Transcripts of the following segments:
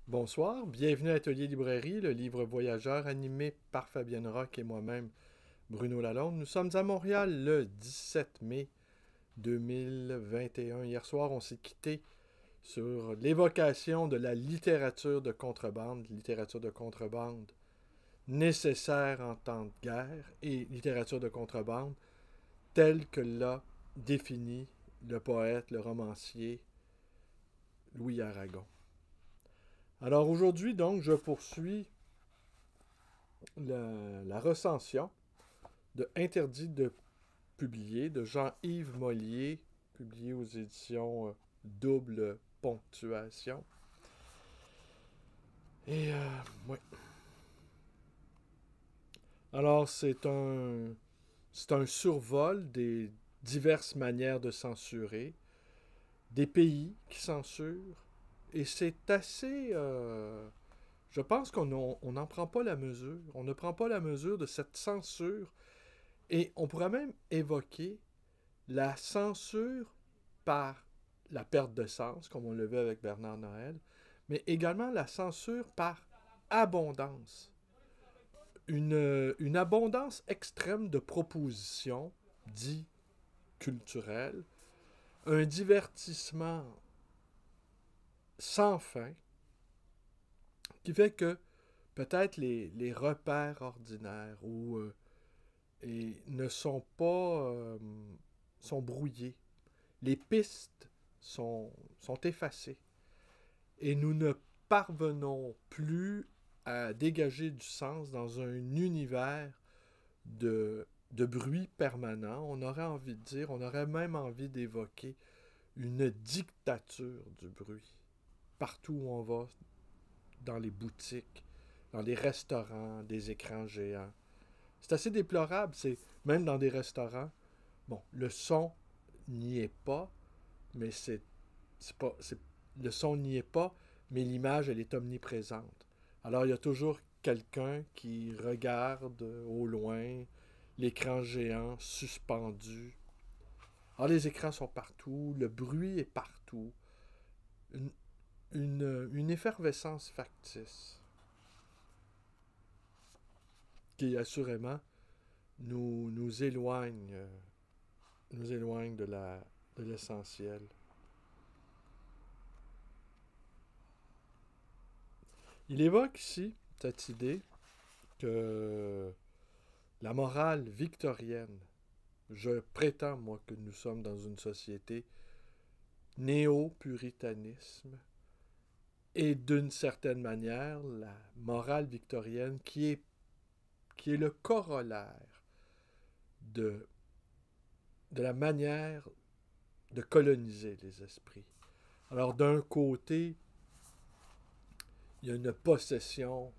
Bonsoir, bienvenue à Atelier Librairie, le livre voyageur animé par Fabienne Roch et moi-même, Bruno Lalonde. Nous sommes à Montréal le 17 mai 2021. Hier soir, on s'est quitté sur l'évocation de la littérature de contrebande nécessaire en temps de guerre et littérature de contrebande telle que l'a définie le poète, le romancier Louis Aragon. Alors aujourd'hui, donc, je poursuis la recension de Interdit de publier de Jean-Yves Mollier, publié aux éditions Double Ponctuation. Et, oui. Alors, c'est un survol des diverses manières de censurer, des pays qui censurent, et c'est assez... je pense qu'on n'en prend pas la mesure. On ne prend pas la mesure de cette censure. Et on pourrait même évoquer la censure par la perte de sens, comme on le vu avec Bernard Noël, mais également la censure par abondance. Une abondance extrême de propositions dites culturelles, un divertissement sans fin, qui fait que peut-être les repères ordinaires ne sont pas sont brouillés. Les pistes sont effacées. Et nous ne parvenons plus à dégager du sens dans un univers de bruit permanent. On aurait envie de dire, on aurait même envie d'évoquer une dictature du bruit. Partout où on va, dans les boutiques, dans les restaurants, des écrans géants. C'est assez déplorable. C'est même dans des restaurants. Bon, le son n'y est pas, mais le son n'y est pas, mais l'image, elle est omniprésente. Alors, il y a toujours quelqu'un qui regarde au loin l'écran géant suspendu. Alors, les écrans sont partout, le bruit est partout. Une, une effervescence factice qui, assurément, nous éloigne de l'essentiel. Il évoque ici cette idée que la morale victorienne, je prétends, moi, que nous sommes dans une société néo-puritanisme, et d'une certaine manière, la morale victorienne qui est le corollaire de, de la manière de coloniser les esprits. Alors, d'un côté, il y a une possession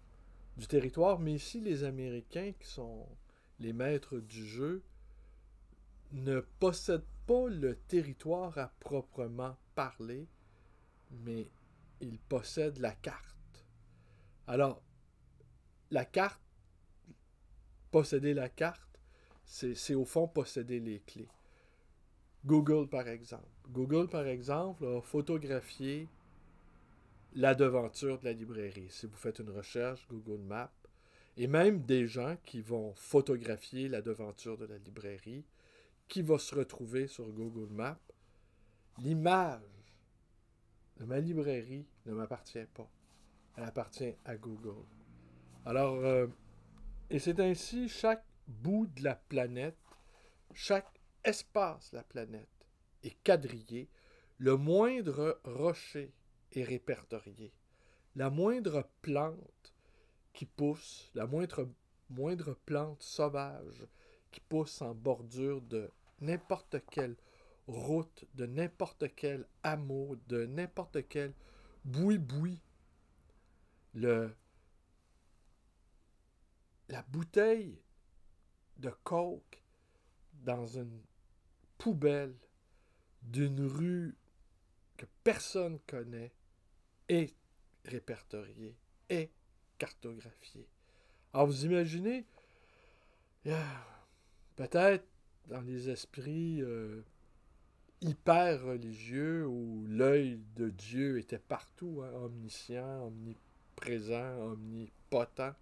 du territoire, mais ici, les Américains, qui sont les maîtres du jeu, ne possèdent pas le territoire à proprement parler, mais ils possèdent la carte. Alors, la carte, posséder la carte, c'est au fond posséder les clés. Google, par exemple. Google, par exemple, a photographié la devanture de la librairie. Si vous faites une recherche, Google Maps, et même des gens qui vont photographier la devanture de la librairie, qui va se retrouver sur Google Maps, l'image de ma librairie ne m'appartient pas. Elle appartient à Google. Alors, et c'est ainsi chaque bout de la planète, chaque espace de la planète est quadrillé, le moindre rocher est répertorié, la moindre plante qui pousse, moindre plante sauvage qui pousse en bordure de n'importe quelle route, de n'importe quel hameau, de n'importe quel boui-boui. Le, la bouteille de coke dans une poubelle d'une rue que personne connaît est répertoriée, est cartographiée. Alors vous imaginez, peut-être dans les esprits hyper religieux où l'œil de Dieu était partout, hein, omniscient, omniprésent, omnipotent,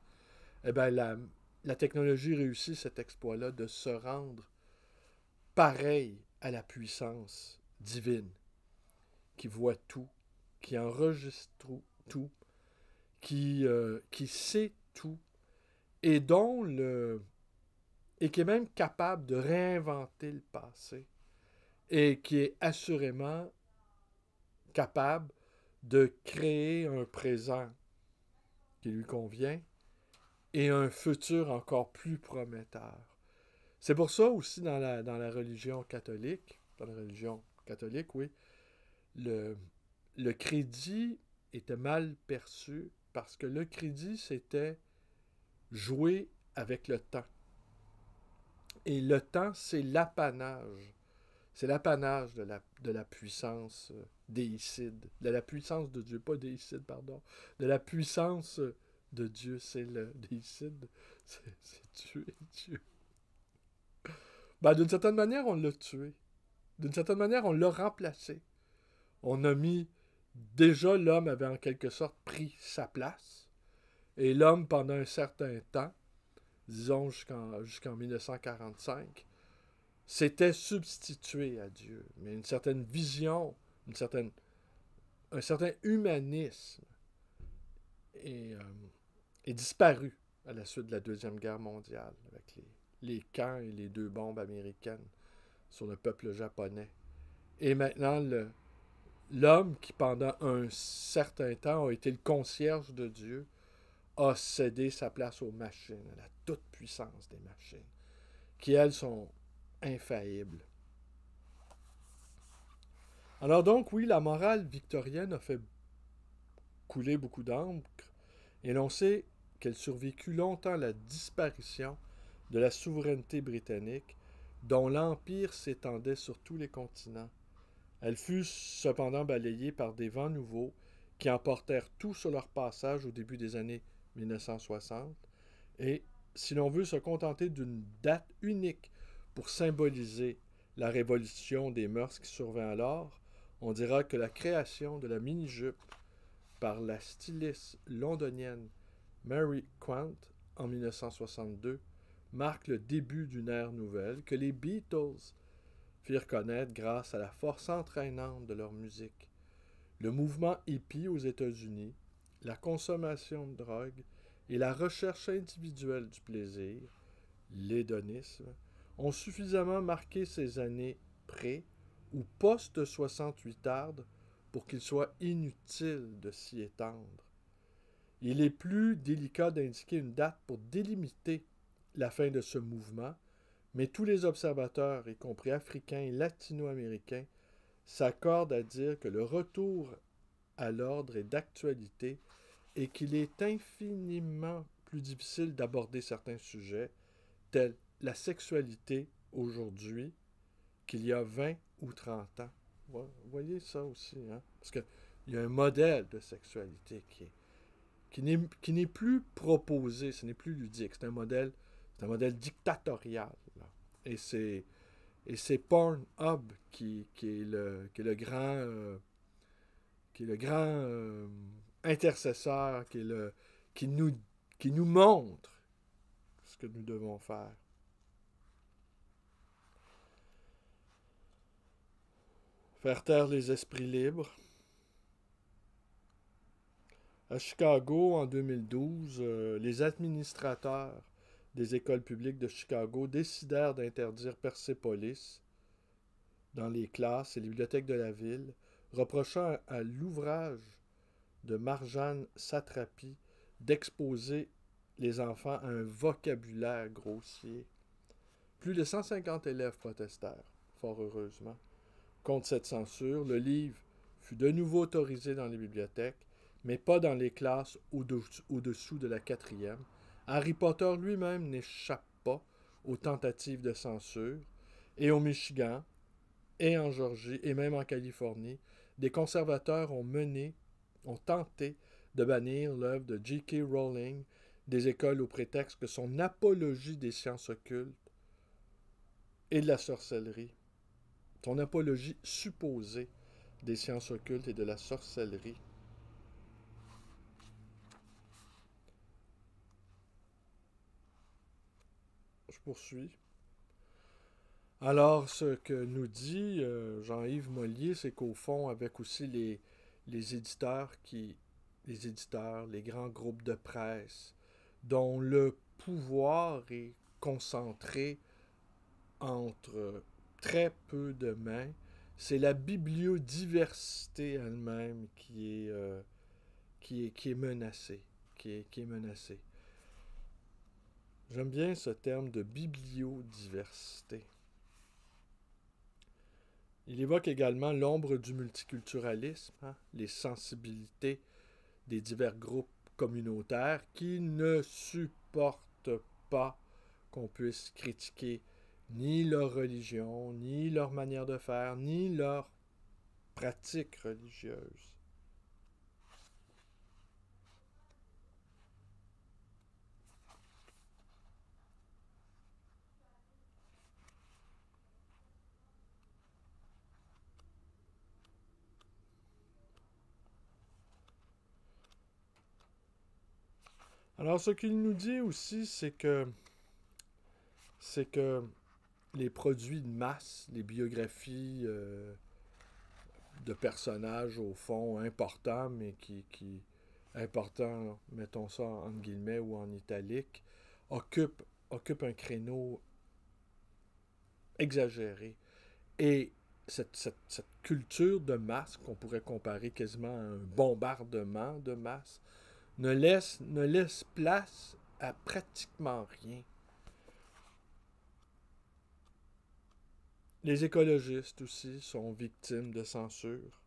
eh bien, la technologie réussit cet exploit-là de se rendre pareil à la puissance divine, qui voit tout, qui enregistre tout, qui sait tout, et et qui est même capable de réinventer le passé, et qui est assurément capable de créer un présent qui lui convient et un futur encore plus prometteur. C'est pour ça aussi dans la religion catholique, oui, le, le crédit était mal perçu parce que le crédit, c'était jouer avec le temps. Et le temps, c'est l'apanage. C'est l'apanage de la puissance déicide, de la puissance de Dieu, pas déicide, pardon, de la puissance de Dieu, c'est le déicide, c'est tuer Dieu. Ben, d'une certaine manière, on l'a tué. D'une certaine manière, on l'a remplacé. On a mis... Déjà, l'homme avait en quelque sorte pris sa place. Et l'homme, pendant un certain temps, disons jusqu'en 1945, s'était substitué à Dieu. Mais une certaine vision, un certain humanisme est, est disparu à la suite de la Deuxième Guerre mondiale, avec les camps et les 2 bombes américaines sur le peuple japonais. Et maintenant, l'homme qui, pendant un certain temps, a été le concierge de Dieu, a cédé sa place aux machines, à la toute-puissance des machines, qui, elles, sont infaillibles. Alors donc, oui, la morale victorienne a fait couler beaucoup d'encre, et l'on sait qu'elle survécut longtemps à la disparition de la souveraineté britannique, dont l'empire s'étendait sur tous les continents. Elle fut cependant balayée par des vents nouveaux qui emportèrent tout sur leur passage au début des années 1960. Et si l'on veut se contenter d'une date unique pour symboliser la révolution des mœurs qui survint alors, on dira que la création de la mini-jupe par la styliste londonienne Mary Quant en 1962 marque le début d'une ère nouvelle que les Beatles firent connaître grâce à la force entraînante de leur musique. Le mouvement hippie aux États-Unis, la consommation de drogue et la recherche individuelle du plaisir, l'hédonisme, ont suffisamment marqué ces années pré- ou post-68 tarde pour qu'il soit inutile de s'y étendre. Il est plus délicat d'indiquer une date pour délimiter la fin de ce mouvement, mais tous les observateurs, y compris africains et latino-américains, s'accordent à dire que le retour à l'ordre est d'actualité et qu'il est infiniment plus difficile d'aborder certains sujets, tels la sexualité aujourd'hui, qu'il y a 20 ou 30 ans. Vous voyez ça aussi, hein? Parce qu'il y a un modèle de sexualité qui n'est plus proposé, ce n'est plus ludique, c'est un modèle dictatorial. Là. Et c'est Pornhub qui est le grand intercesseur, qui nous, qui nous montre ce que nous devons faire. Faire taire les esprits libres. À Chicago, en 2012, les administrateurs des écoles publiques de Chicago décidèrent d'interdire Persepolis dans les classes et les bibliothèques de la ville, reprochant à l'ouvrage de Marjane Satrapi d'exposer les enfants à un vocabulaire grossier. Plus de 150 élèves protestèrent, fort heureusement, contre cette censure. Le livre fut de nouveau autorisé dans les bibliothèques, mais pas dans les classes au-dessous de la 4e. Harry Potter lui-même n'échappe pas aux tentatives de censure, et au Michigan, et en Georgie, et même en Californie, des conservateurs ont tenté de bannir l'œuvre de J.K. Rowling des écoles au prétexte que son apologie des sciences occultes et de la sorcellerie son apologie supposée des sciences occultes et de la sorcellerie. Je poursuis. Alors, ce que nous dit Jean-Yves Mollier, c'est qu'au fond, avec aussi les éditeurs les grands groupes de presse, dont le pouvoir est concentré entre très peu de mains, c'est la bibliodiversité elle-même qui est menacée. Qui est menacée. J'aime bien ce terme de bibliodiversité. Il évoque également l'ombre du multiculturalisme, hein, les sensibilités des divers groupes communautaires qui ne supportent pas qu'on puisse critiquer ni leur religion, ni leur manière de faire, ni leur pratique religieuse. Alors, ce qu'il nous dit aussi, c'est que les produits de masse, les biographies de personnages, au fond, importants, mais importants, mettons ça en guillemets ou en italique, occupent un créneau exagéré. Et cette culture de masse, qu'on pourrait comparer quasiment à un bombardement de masse, ne laisse place à pratiquement rien. Les écologistes aussi sont victimes de censure.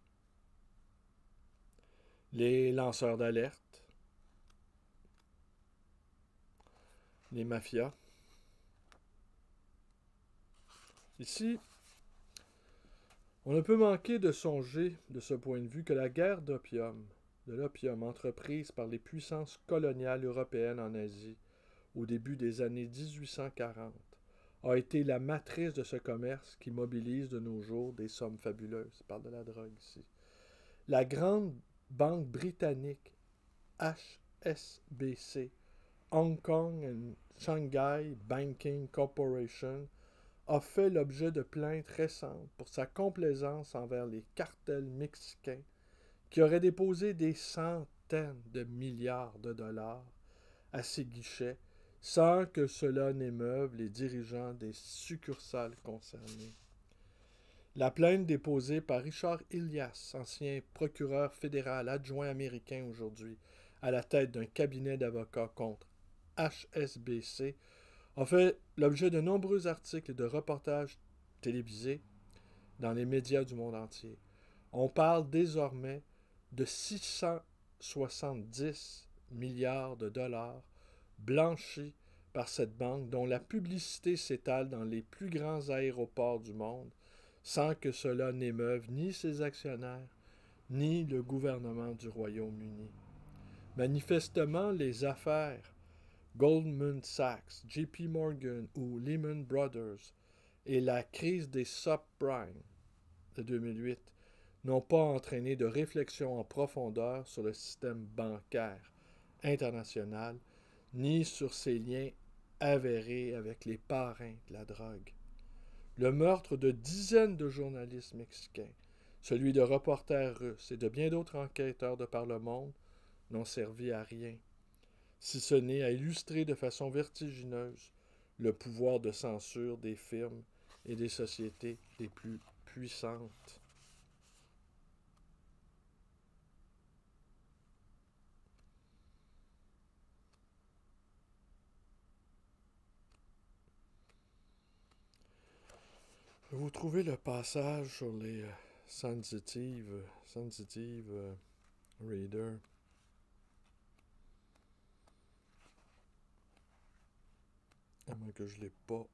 Les lanceurs d'alerte, les mafias. Ici, on ne peut manquer de songer, de ce point de vue, que la guerre de l'opium entreprise par les puissances coloniales européennes en Asie au début des années 1840, a été la matrice de ce commerce qui mobilise de nos jours des sommes fabuleuses. Je parle de la drogue ici. La grande banque britannique HSBC, Hong Kong and Shanghai Banking Corporation, a fait l'objet de plaintes récentes pour sa complaisance envers les cartels mexicains qui auraient déposé des centaines de milliards de dollars à ses guichets sans que cela n'émeuve les dirigeants des succursales concernées. La plainte déposée par Richard Ilias, ancien procureur fédéral adjoint américain aujourd'hui, à la tête d'un cabinet d'avocats contre HSBC, a fait l'objet de nombreux articles et de reportages télévisés dans les médias du monde entier. On parle désormais de 670 milliards de dollars blanchis par cette banque dont la publicité s'étale dans les plus grands aéroports du monde sans que cela n'émeuve ni ses actionnaires ni le gouvernement du Royaume-Uni. Manifestement, les affaires Goldman Sachs, JP Morgan ou Lehman Brothers et la crise des subprimes de 2008 n'ont pas entraîné de réflexion en profondeur sur le système bancaire international ni sur ses liens avérés avec les parrains de la drogue. Le meurtre de dizaines de journalistes mexicains, celui de reporters russes et de bien d'autres enquêteurs de par le monde n'ont servi à rien, si ce n'est à illustrer de façon vertigineuse le pouvoir de censure des firmes et des sociétés les plus puissantes. Vous trouvez le passage sur les sensitive reader. À moins que je ne l'ai pas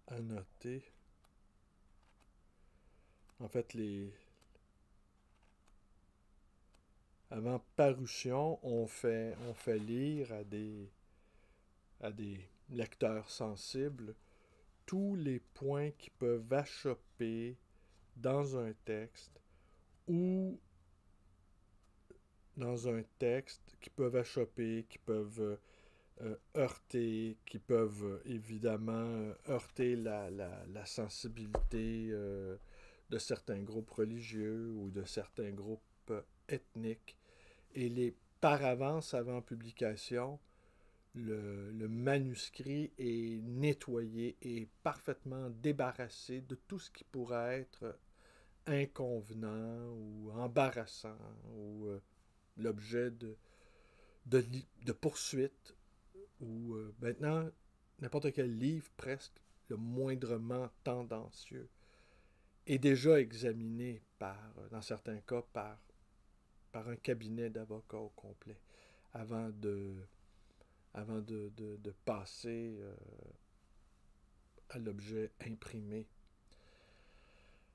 annoté. En fait, avant parution, on fait lire à des lecteurs sensibles tous les points qui peuvent achopper dans un texte ou dans un texte qui peuvent achoper, qui peuvent heurter, qui peuvent évidemment heurter la sensibilité de certains groupes religieux ou de certains groupes ethniques. Et par avance, avant publication, le manuscrit est nettoyé et parfaitement débarrassé de tout ce qui pourrait être inconvenant ou embarrassant ou l'objet de poursuites ou maintenant, n'importe quel livre, presque le moindrement tendancieux, est déjà examiné dans certains cas, par un cabinet d'avocats au complet, avant de passer à l'objet imprimé.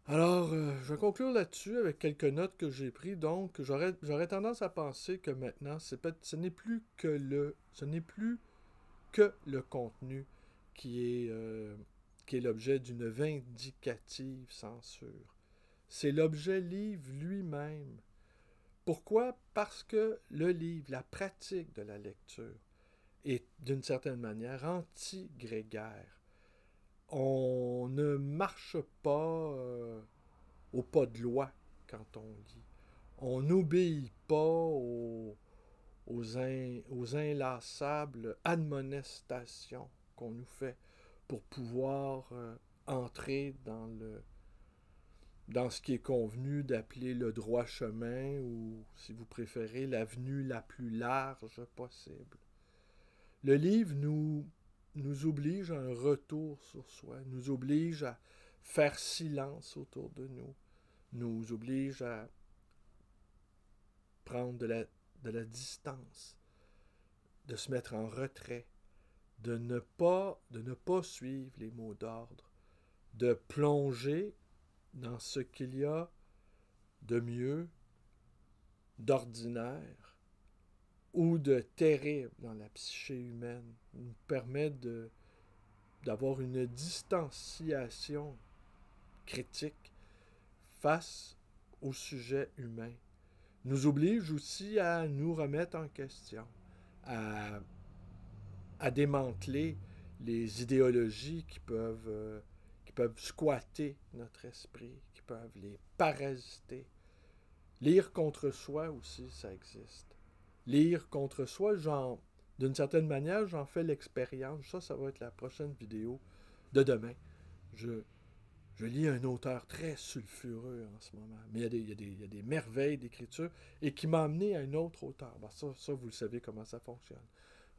Alors, je vais conclure là-dessus avec quelques notes que j'ai prises. Donc, j'aurais tendance à penser que maintenant, ce n'est plus que le contenu qui est l'objet d'une vindicative censure. C'est l'objet livre lui-même. Pourquoi? Parce que le livre, la pratique de la lecture, est d'une certaine manière anti-grégaire. On ne marche pas au pas de loi quand on lit. On n'obéit pas aux inlassables admonestations qu'on nous fait pour pouvoir entrer dans ce qui est convenu d'appeler le droit chemin ou, si vous préférez, l'avenue la plus large possible. Le livre nous oblige à un retour sur soi, nous oblige à faire silence autour de nous oblige à prendre de la distance, de se mettre en retrait, de ne pas suivre les mots d'ordre, de plonger dans ce qu'il y a de mieux, d'ordinaire ou de terrible dans la psyché humaine, nous permet d'avoir une distanciation critique face au sujet humain. Nous oblige aussi à nous remettre en question, à démanteler les idéologies qui peuvent squatter notre esprit, qui peuvent les parasiter. Lire contre soi aussi, ça existe. Lire contre soi, d'une certaine manière, j'en fais l'expérience. Ça va être la prochaine vidéo de demain. Je lis un auteur très sulfureux en ce moment, mais il y a des merveilles d'écriture et qui m'a amené à un autre auteur. Ben ça, vous le savez comment ça fonctionne.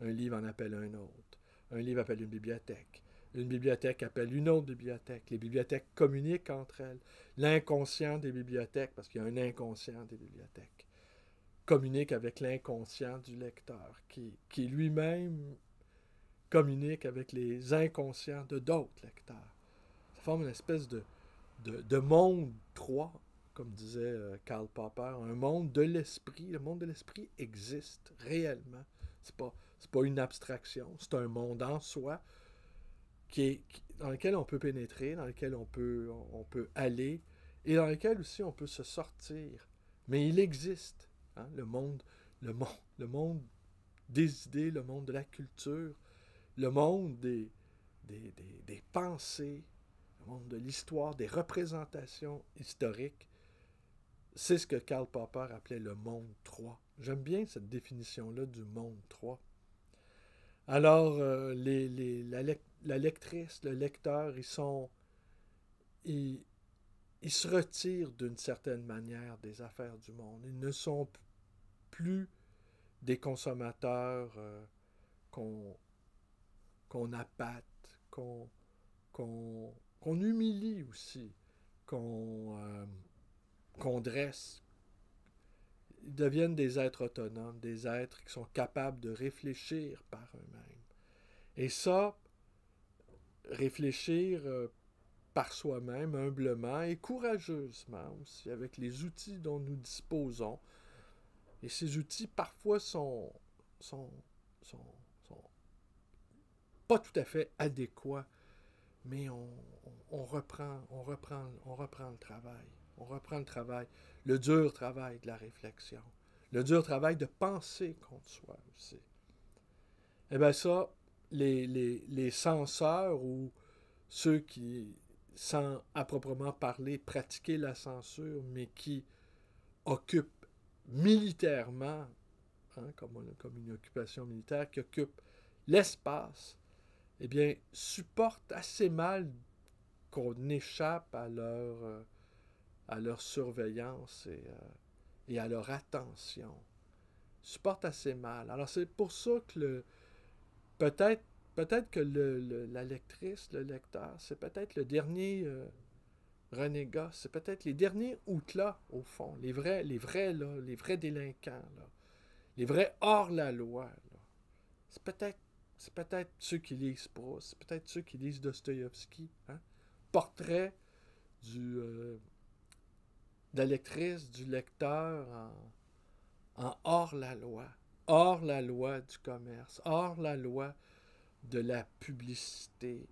Un livre en appelle un autre. Un livre appelle une bibliothèque. Une bibliothèque appelle une autre bibliothèque. Les bibliothèques communiquent entre elles. L'inconscient des bibliothèques, parce qu'il y a un inconscient des bibliothèques, communique avec l'inconscient du lecteur, qui lui-même communique avec les inconscients de d'autres lecteurs. Ça forme une espèce de monde 3, comme disait Karl Popper, un monde de l'esprit. Le monde de l'esprit existe réellement. C'est pas une abstraction, c'est un monde en soi dans lequel on peut pénétrer, dans lequel on peut aller, et dans lequel aussi on peut se sortir. Mais il existe, hein, le monde des idées, le monde de la culture, le monde des pensées, le monde de l'histoire, des représentations historiques. C'est ce que Karl Popper appelait le monde 3. J'aime bien cette définition-là du monde 3. Alors, la lectrice, le lecteur, ils se retirent d'une certaine manière des affaires du monde. Ils ne sont plus des consommateurs qu'on appâte, qu'on humilie aussi, qu'on dresse. Ils deviennent des êtres autonomes, des êtres qui sont capables de réfléchir par eux-mêmes. Et ça, réfléchir par soi-même, humblement et courageusement aussi, avec les outils dont nous disposons. Et ces outils, parfois, sont pas tout à fait adéquats mais on reprend le travail. On reprend le travail, le dur travail de la réflexion, le dur travail de penser contre soi aussi. Eh bien ça, les censeurs ou ceux qui, sans à proprement parler pratiquer la censure, mais qui occupent militairement, hein, comme une occupation militaire, qui occupe l'espace, eh bien, supportent assez mal qu'on échappe à leur surveillance et à leur attention. Supportent assez mal. Alors c'est pour ça que peut-être peut-être que la lectrice, le lecteur, c'est peut-être le dernier renégat, c'est peut-être les derniers outlas, au fond, là, les vrais délinquants, là, les vrais hors-la-loi. Là. C'est peut-être ceux qui lisent Proust, c'est peut-être ceux qui lisent Dostoïevski. Hein? Portrait de la lectrice, du lecteur en hors-la-loi. Hors-la-loi du commerce, hors-la-loi de la publicité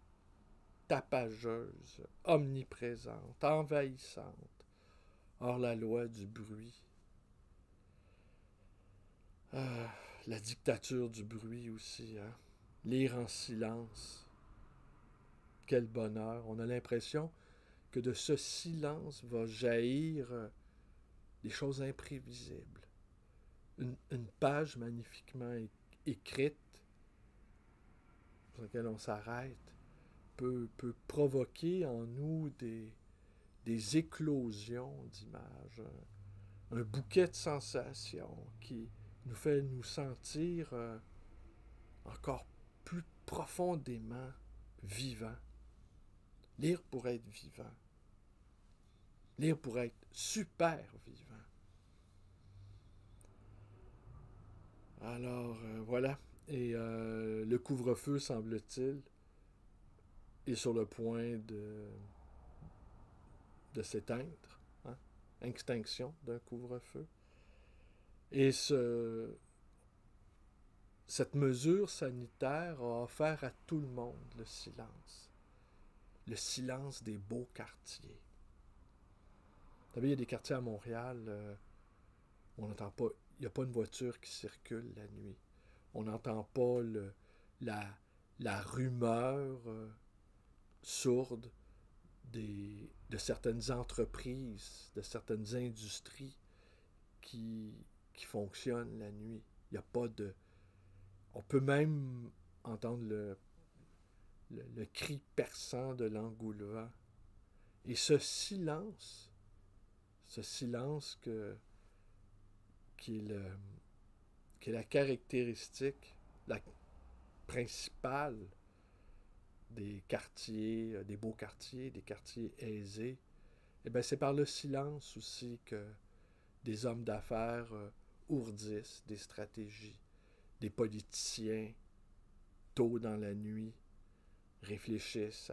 tapageuse, omniprésente, envahissante, hors-la-loi du bruit. La dictature du bruit aussi, hein? Lire en silence. Quel bonheur. On a l'impression que de ce silence va jaillir des choses imprévisibles. Une page magnifiquement écrite, sur laquelle on s'arrête, peut provoquer en nous des éclosions d'images, un bouquet de sensations qui nous fait nous sentir encore plus profondément vivants. Lire pour être vivant. Lire pour être super vivant. Alors, voilà. Et le couvre-feu, semble-t-il, est sur le point de s'éteindre. Hein? Extinction d'un couvre-feu. Et cette mesure sanitaire a offert à tout le monde le silence. Le silence des beaux quartiers. Vous savez, il y a des quartiers à Montréal où on n'entend pas, il n'y a pas une voiture qui circule la nuit. On n'entend pas la rumeur sourde de certaines entreprises, de certaines industries qui fonctionnent la nuit. Il n'y a pas de... On peut même entendre le cri perçant de l'engoulevent. Et ce silence qui est la caractéristique, la principale des quartiers, des beaux quartiers, des quartiers aisés, eh bien, c'est par le silence aussi que des hommes d'affaires ourdissent des stratégies, des politiciens, tôt dans la nuit, réfléchissent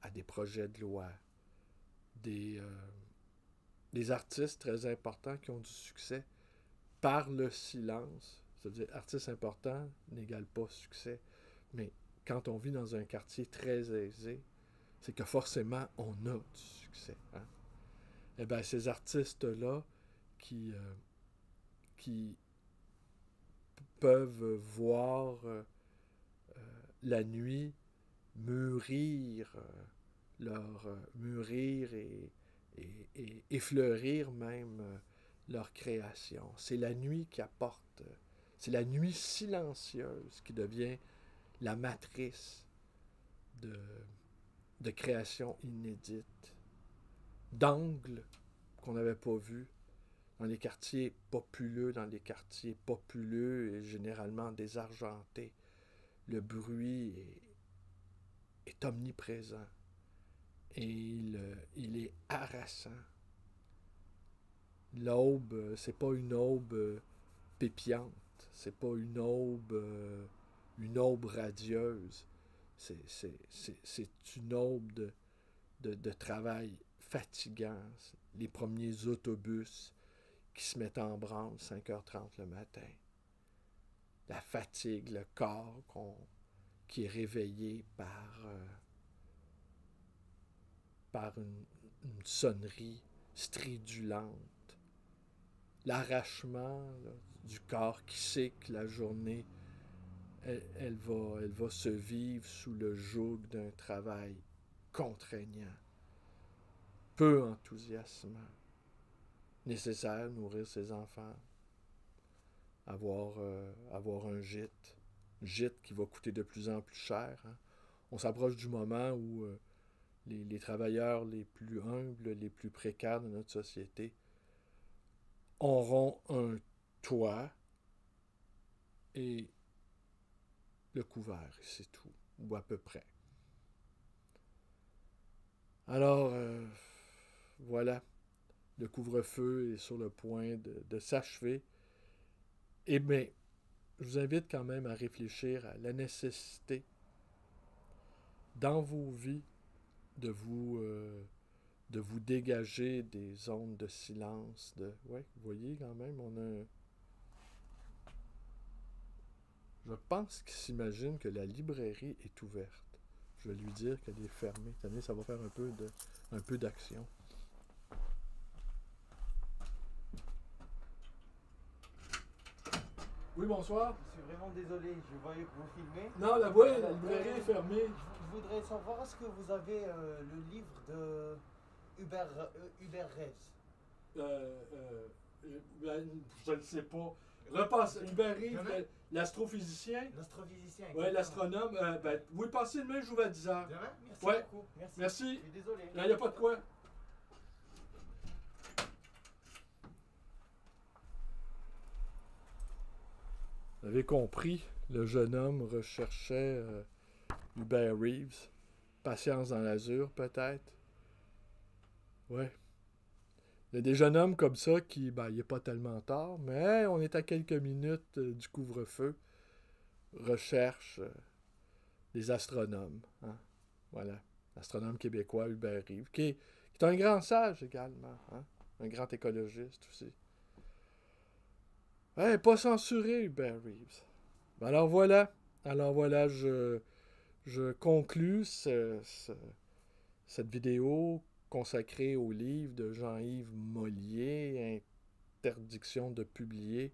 à des projets de loi, des artistes très importants qui ont du succès par le silence. C'est-à-dire, artiste important n'égale pas succès. Mais quand on vit dans un quartier très aisé, c'est que forcément, on a du succès. Hein? Eh bien, ces artistes-là qui peuvent voir la nuit mûrir, mûrir et effleurir même leur création. C'est la nuit qui apporte, c'est la nuit silencieuse qui devient la matrice de création inédite, d'angles qu'on n'avait pas vus dans les quartiers populeux, et généralement désargentés. Le bruit est omniprésent et il est harassant. L'aube, c'est pas une aube pépiante, c'est pas une aube radieuse. C'est une aube de travail fatigant. Les premiers autobus qui se mettent en branle 5h30 le matin. La fatigue, le corps qui est réveillé par une sonnerie stridulante. L'arrachement là, du corps qui sait que la journée, elle va se vivre sous le joug d'un travail contraignant, peu enthousiasmant, nécessaire, nourrir ses enfants, avoir un gîte qui va coûter de plus en plus cher. Hein. On s'approche du moment où les travailleurs les plus humbles, les plus précaires de notre société auront un toit et le couvert, c'est tout, ou à peu près. Alors, voilà, le couvre-feu est sur le point de s'achever. Eh bien, je vous invite quand même à réfléchir à la nécessité dans vos vies de vous dégager des zones de silence. Ouais, vous voyez quand même, on a Je pense qu'il s'imagine que la librairie est ouverte. Je vais lui dire qu'elle est fermée. Tenez, ça va faire un peu d'action. Oui, bonsoir. Je suis vraiment désolé, je voyais que vous filmez. Non, la librairie est fermée. Je voudrais savoir, est-ce que vous avez le livre de Hubert Reeves? Ben, je ne sais pas. Repasse, Hubert Reeves, l'astrophysicien. L'astrophysicien. Oui, l'astronome. Oui, passez demain, j'ouvre à 10h. Demain? Merci Ouais. beaucoup. Merci. Je suis désolé. Il n'y a pas de quoi. Vous avez compris, le jeune homme recherchait Hubert Reeves. Patience dans l'azur, peut-être. Ouais. Il y a des jeunes hommes comme ça qui, il n'est pas tellement tard, mais on est à quelques minutes du couvre-feu. Recherche des astronomes. Hein? Voilà. Astronome québécois, Hubert Reeves, qui est un grand sage également. Hein? Un grand écologiste aussi. Ouais, pas censuré, Hubert Reeves. Alors voilà, je conclus cette vidéo consacrée au livre de Jean-Yves Mollier, Interdiction de publier,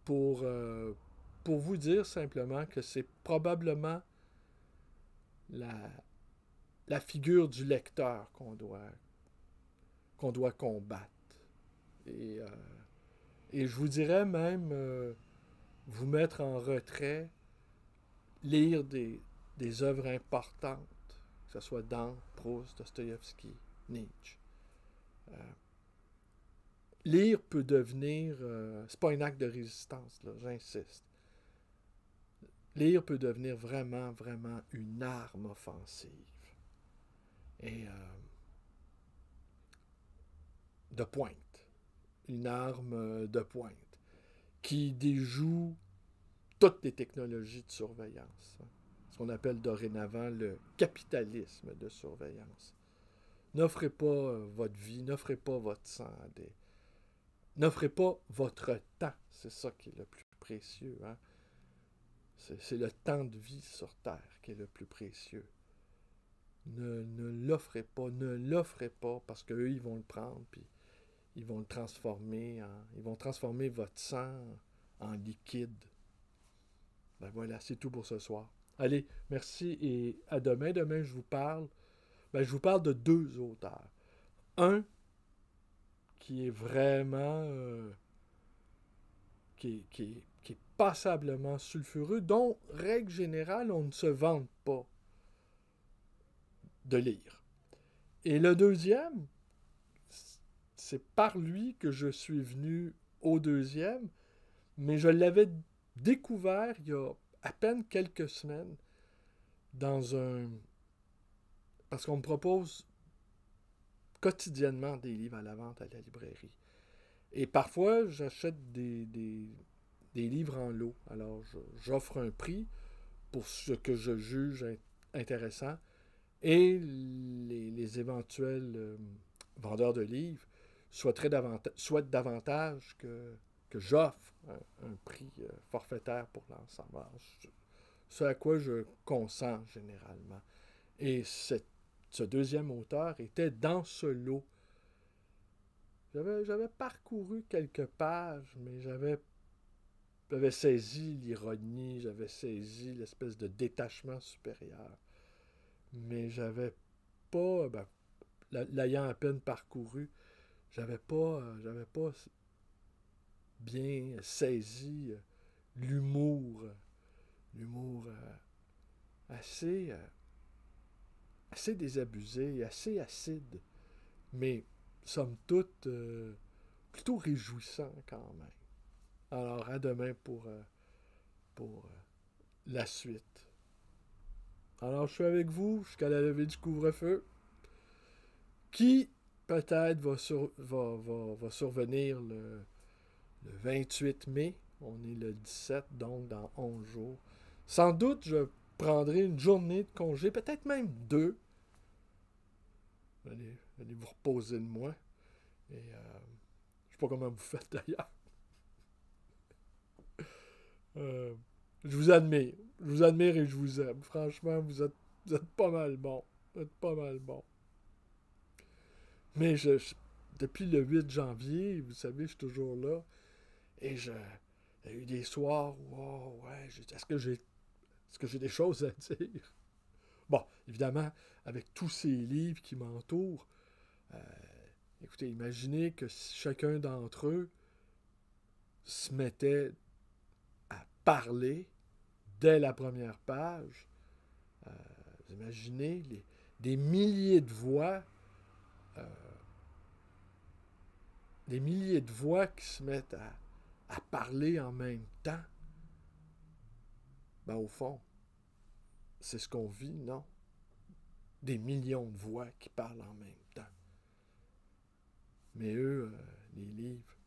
pour vous dire simplement que c'est probablement la figure du lecteur qu'on doit combattre. Et je vous dirais même vous mettre en retrait, lire des œuvres importantes, que ce soit Dante, Proust, Dostoïevski, Nietzsche. Lire peut devenir, c'est pas un acte de résistance, là, j'insiste. Lire peut devenir vraiment, vraiment une arme offensive. Et de pointe. Une arme de pointe qui déjoue toutes les technologies de surveillance. Ce qu'on appelle dorénavant le capitalisme de surveillance. N'offrez pas votre vie, n'offrez pas votre sang à des... N'offrez pas votre temps. C'est ça qui est le plus précieux. Hein? C'est le temps de vie sur Terre qui est le plus précieux. Ne l'offrez pas parce qu'eux, ils vont le prendre, puis ils vont le transformer ils vont transformer votre sang en liquide. Ben voilà, c'est tout pour ce soir. Allez, merci et à demain. Demain, je vous parle de deux auteurs. Un qui est vraiment qui est passablement sulfureux, dont, règle générale, on ne se vante pas de lire. Et le deuxième, c'est par lui que je suis venu au deuxième, mais je l'avais découvert il y a à peine quelques semaines parce qu'on me propose quotidiennement des livres à la vente à la librairie. Et parfois, j'achète des livres en lot. Alors, j'offre un prix pour ce que je juge intéressant et les éventuels vendeurs de livres souhaitent davantage que j'offre un prix forfaitaire pour l'ensemble. Alors, ce à quoi je consens généralement. Et ce deuxième auteur était dans ce lot. J'avais parcouru quelques pages, mais j'avais saisi l'ironie, j'avais saisi l'espèce de détachement supérieur. Mais j'avais pas, l'ayant à peine parcouru, j'avais pas bien saisi l'humour, l'humour assez, assez désabusé, assez acide, mais somme toute plutôt réjouissant quand même. Alors, à demain pour la suite. Alors, je suis avec vous jusqu'à la levée du couvre-feu, qui peut-être va survenir le 28 mai. On est le 17, donc dans 11 jours. Sans doute, je prendrai une journée de congé, peut-être même 2. Allez vous reposer de moi. Et je sais pas comment vous faites d'ailleurs. Je vous admire. Je vous admire et je vous aime. Franchement, vous êtes pas mal bon. Vous êtes pas mal bon. Mais depuis le 8 janvier, vous savez, je suis toujours là. Et il y a eu des soirs où, oh, ouais, est-ce que j'ai des choses à dire? Bon, évidemment, avec tous ces livres qui m'entourent, écoutez, imaginez que si chacun d'entre eux se mettait à parler dès la première page. Vous imaginez des milliers de voix, des milliers de voix qui se mettent à parler en même temps. Ben, au fond, c'est ce qu'on vit, non? Des millions de voix qui parlent en même temps. Mais eux, les livres,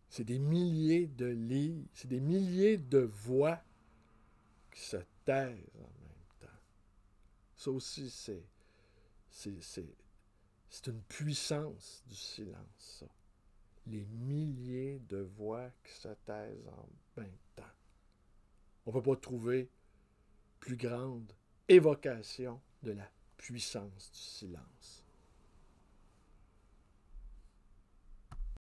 c'est des milliers de livres, c'est des milliers de voix qui se taisent en même temps. Ça aussi, c'est une puissance du silence, ça. Les milliers de voix qui se taisent en même temps. On ne peut pas trouver plus grande évocation de la puissance du silence.